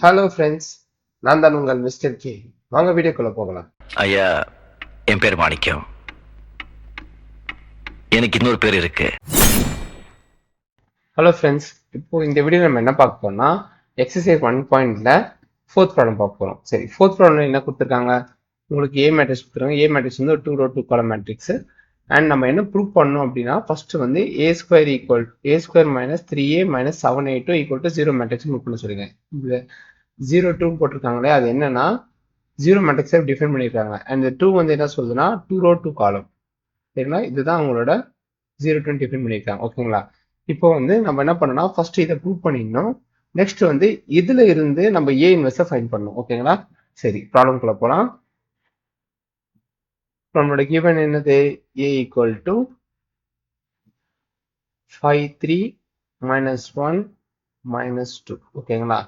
Hello friends, நான் தான் உங்கள் மிஸ்டர் கே. வாங்க வீடியோக்குள்ள போகலாம். ஐயா, என் பேர் மாணிக்கம். எனக்கு இன்னொரு பேர் இருக்கு. ஹலோ ஃப்ரெண்ட்ஸ், இப்போ இந்த வீடியோ நம்ம என்ன பார்க்க போறோம்னா எக்ஸசைஸ் 1.ல ஃபோர்த் ப்ராப்ளம் பார்க்க போறோம். சரி, ஃபோர்த் ப்ராப்ளம் என்ன கொடுத்துருக்காங்க? உங்களுக்கு ஏ மேட்ரிக்ஸ் கொடுத்துருக்காங்க. ஏ மேட்ரிக்ஸ் வந்து ஒரு 2 row 2 column மேட்ரிக்ஸ். அண்ட் நம்ம என்ன ப்ரூவ் பண்ணணும் அப்படின்னா ஃபர்ஸ்ட் வந்து a² minus 3a minus 7a2 equal to 0 matrix prove பண்ண சொல்லிருக்கேன். இந்த 0 2 போட்டிருக்காங்களே அது என்னன்னா 0 மேட்ரிக்ஸை டிஃபைன் பண்ணியிருக்காங்க. அண்ட் இந்த 2 வந்து என்ன சொல்லுதுன்னா 2 row 2 column. சரிங்களா? இதுதான் அவங்களோட 0 டிஃபைன் பண்ணியிருக்காங்க. ஓகேங்களா? இப்போ வந்து நம்ம என்ன பண்ணோம்னா ஃபர்ஸ்ட் இதை ப்ரூவ் பண்ணிடணும். நெக்ஸ்ட் வந்து இதுல இருந்து நம்ம ஏ இன்வெர்ஸை ஃபைண்ட் பண்ணணும். ஓகேங்களா? சரி, ப்ராப்ளம்குள்ள போலாம். நம்மளோட கிவன் என்னது? a equal to 5 3 minus 1 minus 2. ஓகேங்களா?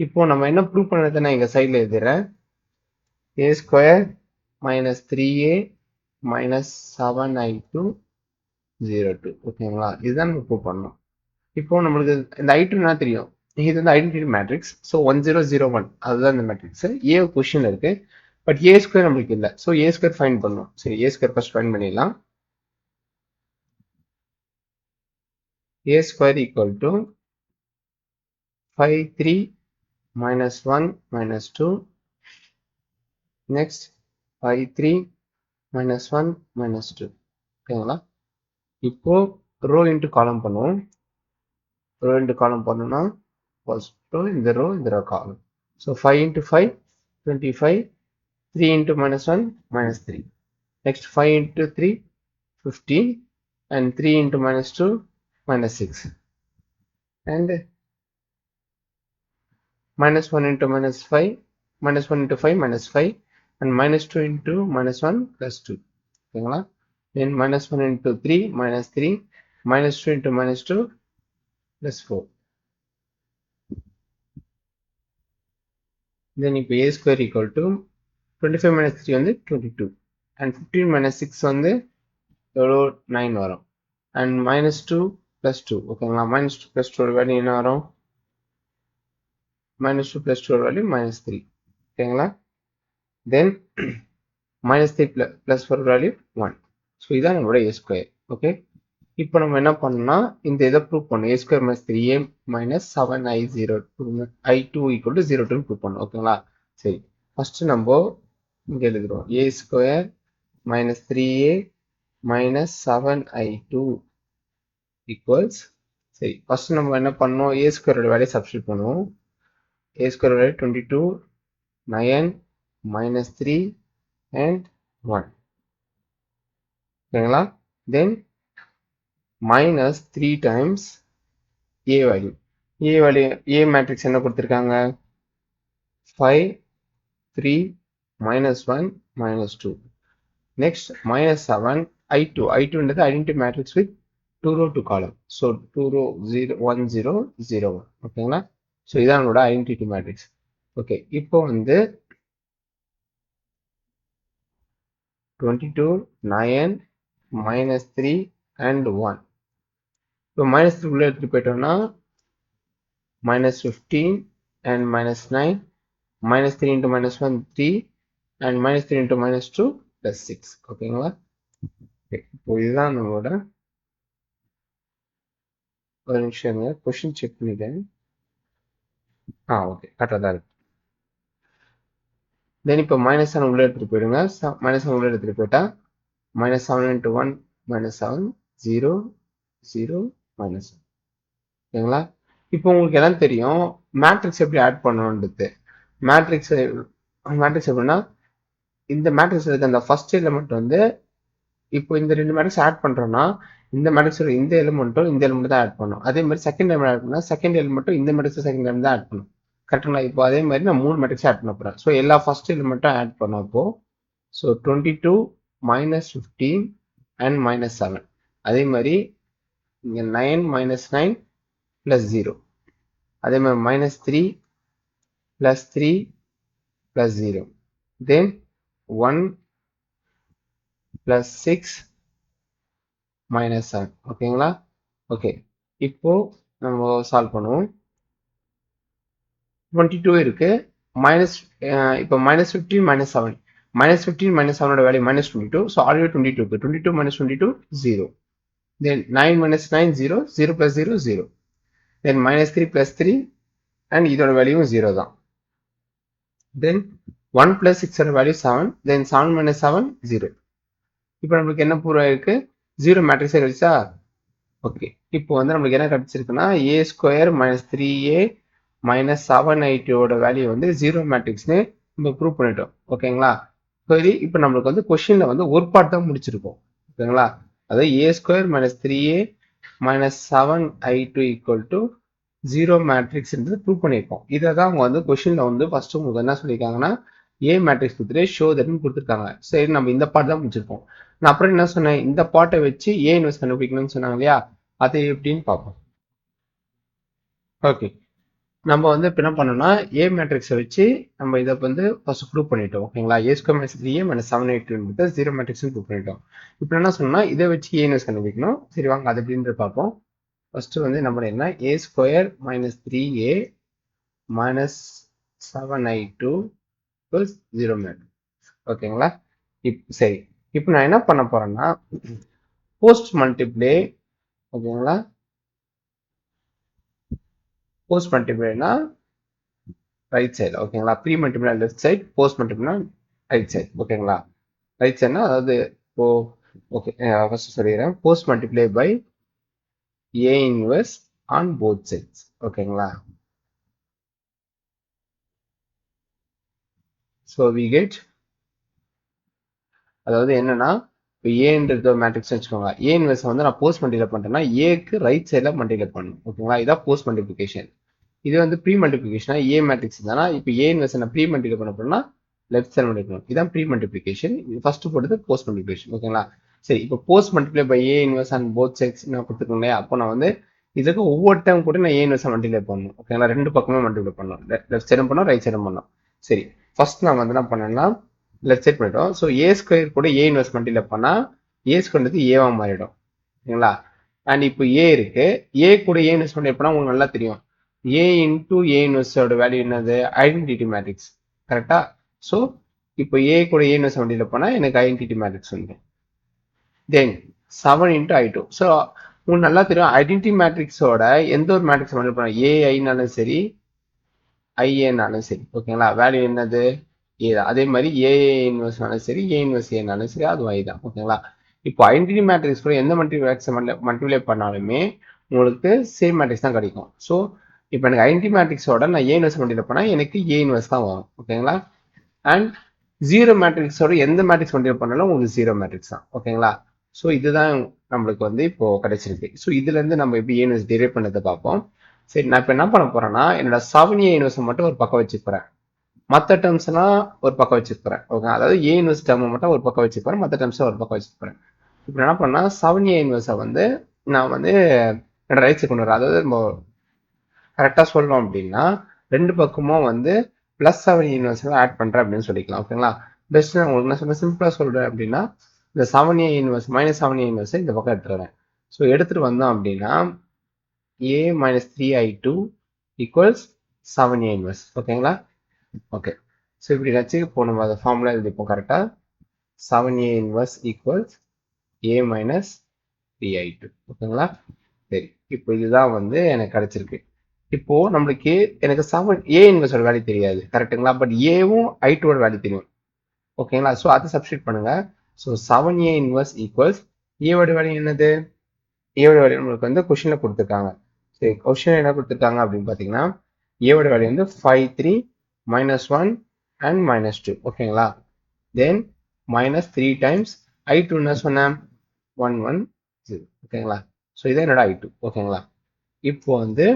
இப்போ நம்ம என்ன ப்ரூவ் பண்ணதை நான் எங்க சைட்ல எழுதுறேன். a² minus 3a minus 7i2 0 2. ஓகேங்களா? இதுதான் நம்ம ப்ரூவ் பண்ணணும். இப்போ நம்மளுக்கு இந்த ஐ2 என்ன தெரியும்? இது வந்து ஐடென்டிட்டி மேட்ரிக்ஸ். ஸோ 1001 அதுதான் இந்த மேட்ரிக்ஸ். ஏ பொசிஷன்ல இருக்கு. பட் a² நம்மளுக்கு இல்லை. ஸோ a² ஃபைண்ட் பண்ணணும். சரி, a² ஃபர்ஸ்ட் ஃபைண்ட் பண்ணிடலாம். a² equal to 5 3 minus 1 minus 2. Next 5 3 minus 1 minus 2. ஓகேங்களா? இப்போ ரோ இன்ட்டு காலம் பண்ணுவோம். ரோ இன்ட்டு காலம் பண்ணோம்னா ஃபர்ஸ்ட் ரோ இந்த ரோ காலம். So 5 into 5 25. 3 into minus 1 minus 3. Next 5 into 3 15 and 3 into minus 2 minus 6 and minus 1 into minus 5 minus 1 into 5 minus 5 and minus 2 into minus 1 plus 2. ஓகேங்களா? then minus 1 into 3 minus 3 minus 2 into minus 2 plus 4. then இப்போ a² equal to 25 minus 3 வந்து 22 and 15 minus 6 வந்து எவ்வளோ 9 வரும். And minus 2 plus 2. ஓகேங்களா? Minus 2 plus 2 value என்ன வரும்? Minus 2 plus 2 value minus 3. ஓகேங்களா? தென் மைனஸ் 3 ப்ளஸ் 4 வேல்யூ 1. ஸோ இதான் நம்மளோட a². ஓகே, இப்போ நம்ம என்ன பண்ணோம்னா இந்த இதை ப்ரூவ் பண்ணணும். a² minus 3a minus 7i2 equal to 0 prove பண்ணணும். ஓகேங்களா? சரி, ஃபர்ஸ்ட் நம்ம இங்க எழுதுறோம். a² minus 3a minus 7i2 equals. சரி, ஃபர்ஸ்ட் நம்ம என்ன பண்ணோம்? a² வேல்யூ சப்ஸ்டியூட் பண்ணுவோம். a² value 22 9 minus 3 and 1. ஓகேங்களா? தென் minus 3 times a value. a matrix என்ன கொடுத்துருக்காங்க? 5 3 minus 1 minus 2. Next minus 7 i2 ன்றது identity matrix with 2 row 2 column. So 2 row 0 1 0 0 1. ஓகேங்களா? ஸோ இதான் நம்மளோட ஐடென்டிட்டி மேட்ரிக்ஸ். ஓகே, இப்போ வந்து 22 9 minus 3 and 1. இப்போ மைனஸ் 3 உள்ள எடுத்துட்டு போயிட்டோம்னா minus 15 and minus 9 minus 3 into minus 1 3 and minus 3 into minus 2 plus 6. ஓகேங்களா? இப்போ இதுதான் நம்மளோட ஒரு நிமிஷம் கொஸ்டின் செக் பண்ணிட்டேன். ஓகே, கரெக்டாக தான் இருக்கு. தென் இப்போ மைனஸ் 7 உள்ள எடுத்துட்டு போயிடுங்க. மைனஸ் 7 உள்ள எடுத்துட்டு போயிட்டா minus 7 into 1 minus 7 0 0 minus 1. ஓகேங்களா? இப்போ உங்களுக்கு எல்லாம் தெரியும் மேட்ரிக்ஸ் எப்படி ஆட் பண்ணணுன்றது. மேட்ரிக்ஸ் எப்படின்னா இந்த மேட்ரிக்ஸ் இருக்க அந்த ஃபர்ஸ்ட் எலிமெண்ட் வந்து இப்போ இந்த ரெண்டு மேட்ரிக்ஸ் ஆட் பண்றோம்னா இந்த மேட்ரிக்ஸ் இந்த எலிமெண்ட்டும் இந்த எலிமெண்ட் தான் ஆட் பண்ணும். அதே மாதிரி செகண்ட் எலிமெண்ட் ஆட் பண்ணா செகண்ட் எலிமெண்ட்டும் இந்த மேட்ரிக்ஸ் செகண்ட் எலிமெண்ட் தான் ஆட் பண்ணும். கரெக்டுங்களா? இப்போ அதே மாதிரி நான் 3 மேட்ரிக்ஸ் ஆட் பண்ண போறேன். ஸோ எல்லா ஃபர்ஸ்ட் எலிமெண்ட்டும் ஆட் பண்ணப்போ ஸோ 22 minus 15 and minus 7. அதே மாதிரி இங்க 9 minus 9 plus 0. அதே மாதிரி minus 3 plus 3 plus 0. Then 1 plus 6 minus 7. ஓகேங்களா? ஓகே, இப்போ நம்ம சால்வ் பண்ணுவோம். 22 இருக்கு. மைனஸ் இப்போ -15 -7 -15 -7ஓட வேல்யூ -22. ஸோ ஆல்ரெடி 22 இருக்கு. 22 -22 0. தென் 9 - 9 0. 0 + 0 0. தென் -3 + 3 அண்ட் இதோட வேல்யூவும் 0 தான். தென் 1 + 6 ஓட வேல்யூ 7. தென் 7 - 7 0. இப்போ நம்மளுக்கு என்ன ப்ரூவ் ஆயிருக்கு? 0 மேட்ரிக்ஸே கிடைச்சா. ஓகே, இப்போ வந்து நம்மளுக்கு என்ன கிடைச்சிருக்குன்னா a² - 3a - 7i2 ஓட வேல்யூ வந்து 0 மேட்ரிக்ஸ்னு நம்ம ப்ரூவ் பண்ணிட்டோம். ஓகேங்களா? சரி, இப்போ நம்மளுக்கு வந்து கொஸ்டின்ல வந்து ஒரு பார்ட் தான் முடிச்சிருக்கோம். ஓகேங்களா? அதாவது a² - 3a - 7i2 = 0 மேட்ரிக்ஸ்ன்றது ப்ரூவ் பண்ணியிருக்கோம். இதை தான் அவங்க வந்து கொஸ்டின்ல வந்து ஃபர்ஸ்ட் உங்களுக்கு என்ன சொல்லியிருக்காங்கன்னா ஏ மேட்ரிக்ஸ் கொடுத்துட்டு ஷோ தட்னு கொடுத்துருக்காங்க. சரி, நம்ம இந்த பார்ட் தான் முடிச்சிருக்கோம். நான் அப்புறம் என்ன சொன்னேன், இந்த பார்ட்டை வச்சு ஏ இன்வெர்ஸ் கண்டுபிடிக்கணும்னு சொன்னாங்க இல்லையா, அது எப்படின்னு பார்ப்போம். ஓகே, நம்ம வந்து இப்போ என்ன பண்ணோம்னா ஏ மேட்ரிக்ஸை வச்சு நம்ம இதை வந்து ஃபர்ஸ்ட் ப்ரூவ் பண்ணிட்டோம். ஓகேங்களா? a² - 3a - 7i2 0 matrix prove பண்ணிட்டோம். இப்போ என்ன சொன்னா இதை வச்சு ஏ இன்வெர்ஸ் கண்டுபிடிக்கணும். சரி, வாங்க அது எப்படின்னு பார்ப்போம். ஃபர்ஸ்ட் வந்து நம்ம என்ன a² - 3a - 7i2 0 மேட்ரிக்ஸ். ஓகேங்களா? சரி, இப்போ நான் என்ன பண்ண போறேன்னா போஸ்ட் மல்டிப்ளை. ஓகேங்களா? போஸ்ட் மல்டிப்ளைனா ரைட் சைடு. ஓகேங்களா? Pre multiply left side, post மல்டிப்ளைனா ரைட் சைடு. ஓகேங்களா? ரைட் சைடுனா அதாவது இப்போ ஓகே, ஃபர்ஸ்ட் சொல்லிடுறேன். Post multiply by A inverse on both sides. ஓகேங்களா? ஸோ வி கெட், அதாவது என்னன்னா இப்போ ஏன்றது மேட்ரிக்ஸ் வச்சுக்கோங்க. ஏ இன்வெர்ஸ் வந்து நான் போஸ்ட் மல்டிப்ளை பண்றேன்னா ஏக்கு ரைட் சைடில் மல்டிப்ளை பண்ணணும். ஓகேங்களா? இதான் போஸ்ட் மல்டிப்ளிகேஷன். இது வந்து ப்ரீ மல்டிப்ளிகேஷனா ஏ மேட்ரிக்ஸ் தானா, இப்போ ஏ இன்வெர்ஸ் நான் ப்ரீ மல்டிப்ளை பண்ண போறேன்னா லெஃப்ட் சைடு மல்டிப்ளை. இதான் ப்ரீ மல்டிப்ளிகேஷன். இது ஃபர்ஸ்ட் போட்டது போஸ்ட் மல்டிப்ளிகேஷன். ஓகேங்களா? சரி, இப்போ post multiply by A inverse and both sides நான் கொடுத்துருக்கேன் இல்லையா, அப்போ நான் வந்து இதுக்கு ஒவ்வொரு டைம் கூட நான் ஏ இன்வெர்ஸ் மல்டிப்ளை பண்ணணும். ஓகேங்களா? ரெண்டு பக்கமே மல்டிப்ளை பண்ணணும். லெஃப்ட் சைடும் பண்ணணும், ரைட் சைடும் பண்ணணும். சரி, ஃபர்ஸ்ட் நான் வந்து என்ன பண்ணேன்னா லெஃப்ட் சைட் பண்ணிட்டோம். ஸோ a² கூட ஏ இன்வெர்ஸ் மல்டிப்ளை பண்ணா a² ஏவா மாறிடும். ஓகேங்களா? அண்ட் இப்போ ஏ இருக்கு, ஏ கூட ஏ இன்வெர்ஸ் மல்டிப்ளை பண்ணா உங்களுக்கு நல்லா தெரியும் a இன்டூ ஏ இன்வெர்ஸோட வேல்யூ என்னது? Identity matrix. கரெக்டா? ஸோ இப்போ ஏ கூட ஏ இன்வெர்ஸ் மல்டிப்ளை பண்ணா எனக்கு ஐடென்டிட்டி மேட்ரிக்ஸ் வந்துடும். தென் 7 இன்டூ i2. ஸோ உங்களுக்கு நல்லா தெரியும் ஐடென்டிட்டி மேட்ரிக்ஸோட எந்த ஒரு மேட்ரிக்ஸ் மல்டிப்ளை பண்ணா ஏஐனாலும் சரி ஐஏனாலும் சரி. ஓகேங்களா? வேல்யூ என்னது? ஏ தான். அதே மாதிரி ஏஏ இன்வெர்ஸ்னாலும் சரி ஏ இன்வெர்ஸ் ஏனாலும் சரி அது y தான். ஓகேங்களா? இப்போ ஐடென்டிட்டி மேட்ரிக்ஸ் கூட எந்த மல்டிப்ளெக்ஸ் மல்டிப்ளை பண்ணாலுமே உங்களுக்கு சேம் மேட்ரிக்ஸ் தான் கிடைக்கும். ஸோ இப்போ எனக்கு ஐடென்டிட்டி மேட்ரிக்ஸோட நான் ஏ இன்வெர்ஸ் மல்டிப்ளை பண்ணா எனக்கு ஏ இன்வெர்ஸ் தான் வரும். ஓகேங்களா? அண்ட் ஜீரோ மேட்ரிக்ஸோட எந்த மேட்ரிக்ஸ் மல்டிப்ளை பண்ணாலும் உங்களுக்கு ஜீரோ மேட்ரிக்ஸ் தான். ஓகேங்களா? ஸோ இதுதான் நம்மளுக்கு வந்து இப்போ கிடைச்சிருக்கு. ஸோ இதுல இருந்து நம்ம எப்படி ஏ இன்வெர்ஸ் டிரைவ் பண்ணதை பார்ப்போம். சரி, நான் இப்போ என்ன பண்ண போறேன்னா என்னோட 7a இன்வெர்ஸ் மட்டும் ஒரு பக்கம் வச்சுக்கிறேன். மற்ற டேர்ம்ஸ் எல்லாம் ஒரு பக்கம் வச்சுக்கிறேன். ஓகே, அதாவது ஏ இன்வெர்ஸ் டேர்ம் மட்டும் ஒரு பக்கம் வச்சுக்கிறேன், மற்ற டேர்ம்ஸ் ஒரு பக்கம் வச்சுக்கிறேன். இப்போ என்ன பண்ணா 7a இன்வெர்ஸை வந்து நான் வந்து ரைட் சைட் கொண்டு வரேன். அதாவது நம்ம கரெக்டாக சொல்லணும் அப்படின்னா ரெண்டு பக்கமும் வந்து +7 இன்வெர்ஸ் ஆட் பண்றேன் அப்படின்னு சொல்லிக்கலாம். ஓகேங்களா? பெஸ்ட் நான் உங்களுக்கு என்ன சொல்றேன், சிம்பிளா சொல்றேன் அப்படின்னா இந்த 7a இன்வெர்ஸ் -7a இன்வெர்ஸ் இந்த பக்கம் எடுத்துக்கிறேன். ஸோ எடுத்துட்டு வந்தோம் அப்படின்னா a - 3i2 = 7a இன்வெர்ஸ். ஓகேங்களா? ஓகே, ஸோ இப்படி வச்சு இப்போ நம்ம அதை ஃபார்முலா எழுதிப்போம் கரெக்டாக. 7a inverse equals a - 3i2. ஓகேங்களா? சரி, இப்போ இதுதான் வந்து எனக்கு கிடைச்சிருக்கு. இப்போ நம்மளுக்கு எனக்கு 7a இன்வெர்ஸோட வேல்யூ தெரியாது. கரெக்டுங்களா? பட் ஏவும் i2ஓட வேல்யூ தெரியும். ஓகேங்களா? ஸோ அதை சப்ஸ்டியூட் பண்ணுங்க. ஸோ 7a இன்வெர்ஸ் ஈக்குவல்ஸ் ஏவோட வேல்யூ என்னது? ஏவோட வேல்யூ நம்மளுக்கு வந்து கொஸ்டின்ல கொடுத்துருக்காங்க. சரி, கொஸ்டின் என்ன கொடுத்துருக்காங்க அப்படின்னு பார்த்தீங்கன்னா ஏவோட வேல்யூ வந்து 5 3 -1 அண்ட் -2. ஓகேங்களா? தென் -3 டைம்ஸ் i2 என்ன சொன்னேன் 1 1 0. ஓகேங்களா? ஸோ இதான் என்னோட i2. ஓகேங்களா? இப்போ வந்து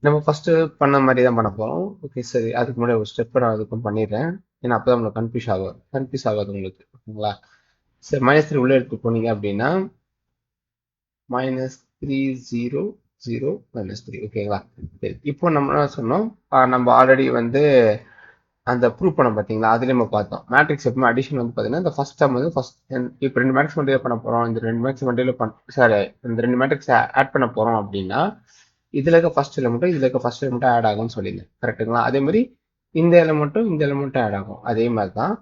நம்ம ஃபர்ஸ்ட் பண்ண மாதிரி தான் பண்ண போறோம். ஓகே, சரி, அதுக்கு முன்னாடி ஒரு ஸ்டெப் நான் அதுக்கும் பண்ணிடுறேன். ஏன்னா அப்பதான் உங்களுக்கு கன்ஃபியூஸ் ஆகாது உங்களுக்கு. ஓகேங்களா? சரி, -3 உள்ள எடுத்து போனீங்க அப்படின்னா -3 0 0 -3. ஓகேங்களா? சரி, இப்போ நம்ம என்ன சொன்னோம், நம்ம ஆல்ரெடி வந்து அந்த ப்ரூவ் பண்ண பார்த்தீங்களா, அதுலேயே நம்ம பார்த்தோம் மேட்ரிக்ஸ் எப்பவுமே அடிஷன் வந்து பார்த்தீங்கன்னா இந்த ஃபர்ஸ்ட் டேர்ம் வந்து ஃபர்ஸ்ட் இப்போ ரெண்டு மேட்ரிக்ஸ் மல்டிப்ளை பண்ண போறோம், இந்த ரெண்டு மேட்ரிக்ஸ் மல்டிப்ளை சாரி இந்த ரெண்டு மேட்ரிக்ஸ் ஆட் பண்ண போறோம் அப்படின்னா இதில் இருக்க ஃபர்ஸ்ட் எலிமெண்ட்டும் இதில் இருக்க ஃபர்ஸ்ட் எலிமெண்ட்டும் ஆட் ஆகும்னு சொல்லியிருந்தேன் கரெக்டுங்களா? அதே மாதிரி இந்த எலிமெண்ட்டும் இந்த எலிமெண்ட்டும் ஆட் ஆகும். அதே மாதிரி தான்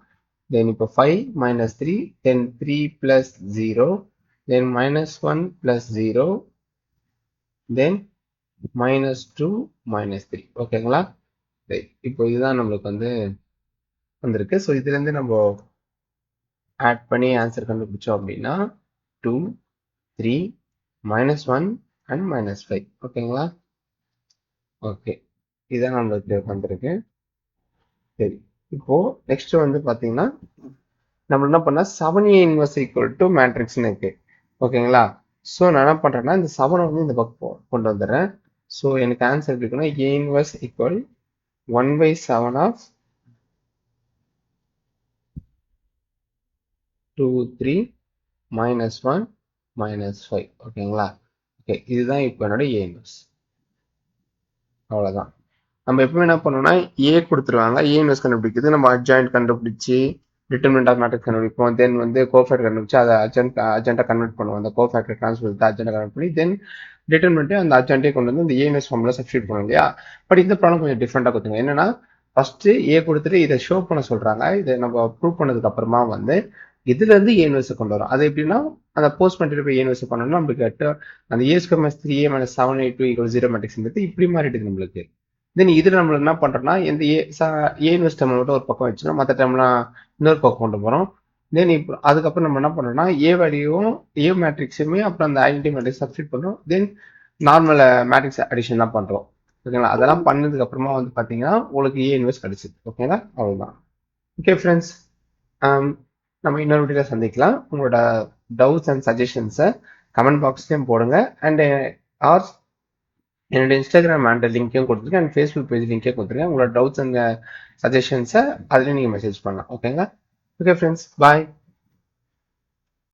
தென் இப்போ 5 minus 3 then 3 plus 0 then minus 1 plus 0 then minus 2 minus 3 ஓகேங்களா? இப்போ இதுதான் நம்மளுக்கு வந்திருக்கு. ஸோ இதுலேருந்து நம்ம ஆட் பண்ணி ஆன்சர் கண்டுபிடிச்சோம் அப்படின்னா 2 3 -1 அண்ட் -5 ஓகேங்களா? ஓகே, இதான் நம்மளுக்கு வந்திருக்கு. சரி, இப்போ நெக்ஸ்ட் பாத்தீங்கன்னா நம்ம என்ன பண்ணா 7A இன்வர்ஸ் ஈக்குவல் டு மேட்ரிக்ஸ்னு இருக்கு ஓகேங்களா? ஸோ நான் என்ன பண்றேன்னா இந்த 7 இந்த பக்கம் கொண்டு வந்துடுறேன். ஸோ எனக்கு ஆன்சர் எப்படி இருக்குன்னா A இன்வர்ஸ் ஈக்குவல் 1/7 ஆஃப் 2 3 -1 -5 ஓகேங்களா? ஓகே, இதுதான் இப்போ என்னோட A இன்வர்ஸ். அவ்வளோதான். நம்ம எப்பவுமே என்ன பண்ணோம்னா ஏ கொடுத்துருவாங்க, ஏ இன்வெர்ஸ் கண்டுபிடிக்கிறது நம்ம அட்ஜாயிண்ட் கண்டுபிடிச்சி டிட்டர்மினன்ட் ஆஃப் மேட்ரிக்ஸ் கண்டுபிடிப்போம். தென் கோஃபேக்டர் கண்டுபிடிச்சு அதை அர்ஜென்ட்டாக கன்வெர்ட் பண்ணுவோம். அந்த கோஃபேக்டர் ட்ரான்ஸ்ஃபர் அர்ஜென்ட்டாக கன்வெர்ட் பண்ணி தென் டிட்டர்மினன்ட் அந்த அர்ஜென்ட்டே கொண்டு வந்து இந்த ஏ இன்வெர்ஸ் ஃபார்முலா சப்ஸ்டியூட் பண்ணுவோம் இல்லையா? பட் இந்த ப்ராப்ளம் கொஞ்சம் டிஃப்ரெண்டாக கொடுத்துங்க. என்னன்னா ஃபர்ஸ்ட் ஏ கொடுத்துட்டு இதை ஷோ பண்ண சொல்றாங்க. இதை நம்ம ப்ரூவ் பண்ணதுக்கு அப்புறமா இதுல இருந்து ஏ இன்வெர்ஸ் கொண்டு வரும். அது எப்படின்னா அந்த போஸ்ட் பண்ணிட்டு போய் ஏ இன்வெர்ஸ் பண்ணணும்னா நம்மளுக்கு அந்த A square minus 3a minus 7a2 0 matrix இப்படி மாறிடுது நம்மளுக்கு. தென் இதில் நம்ம என்ன பண்ணுறோம்னா இந்த ஏ இன்வெஸ்ட் டேர்ம் மட்டும் ஒரு பக்கம் வச்சுன்னா மற்ற டேர்ம்லாம் இன்னொரு பக்கம் கொண்டு போகிறோம். தென் இப்போ அதுக்கப்புறம் நம்ம என்ன பண்ணுறோம்னா ஏ வேல்யூவும் ஏ மேட்ரிக்ஸுமே அப்புறம் அந்த ஐடென்டி மேட்ரிக்ஸ் சப்ஸ்டியூட் பண்ணுறோம். தென் நார்மல் மேட்ரிக்ஸ் அடிஷன் தான் பண்ணுறோம் ஓகேங்களா? அதெல்லாம் பண்ணதுக்கு அப்புறமா பார்த்தீங்கன்னா உங்களுக்கு ஏ இன்வெஸ்ட் கிடைச்சிது ஓகேங்களா? அவ்வளோதான். ஓகே ஃப்ரெண்ட்ஸ், நம்ம இன்னொரு வீடியோவில் சந்திக்கலாம். உங்களோட டவுட்ஸ் அண்ட் சஜஷன்ஸை கமெண்ட் பாக்ஸ்லேயும் போடுங்க. அண்ட் ஆர் என்னோட இன்ஸ்டாகிராம் ஹேண்டில் லிங்க்கையும் கொடுத்துருக்கேன் அண்ட் ஃபேஸ்புக் பேஜ் லிங்கே கொடுத்துருக்கேன். உங்களோட டவுட்ஸ் அண்ட் சஜஷன்ஸை அதுலேயும் நீங்கள் மெசேஜ் பண்ணலாம் ஓகேங்களா? ஓகே ஃப்ரெண்ட்ஸ், பாய்.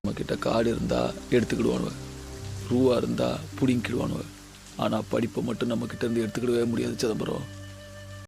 நம்மக்கிட்ட காடு இருந்தால் எடுத்துக்கிடுவானுவ, ரூவா இருந்தால் பிடிங்கிடுவானுவ. ஆனால் படிப்பை மட்டும் நம்மக்கிட்ட இருந்து எடுத்துக்கிடவே முடியாது சிதம்பரம்.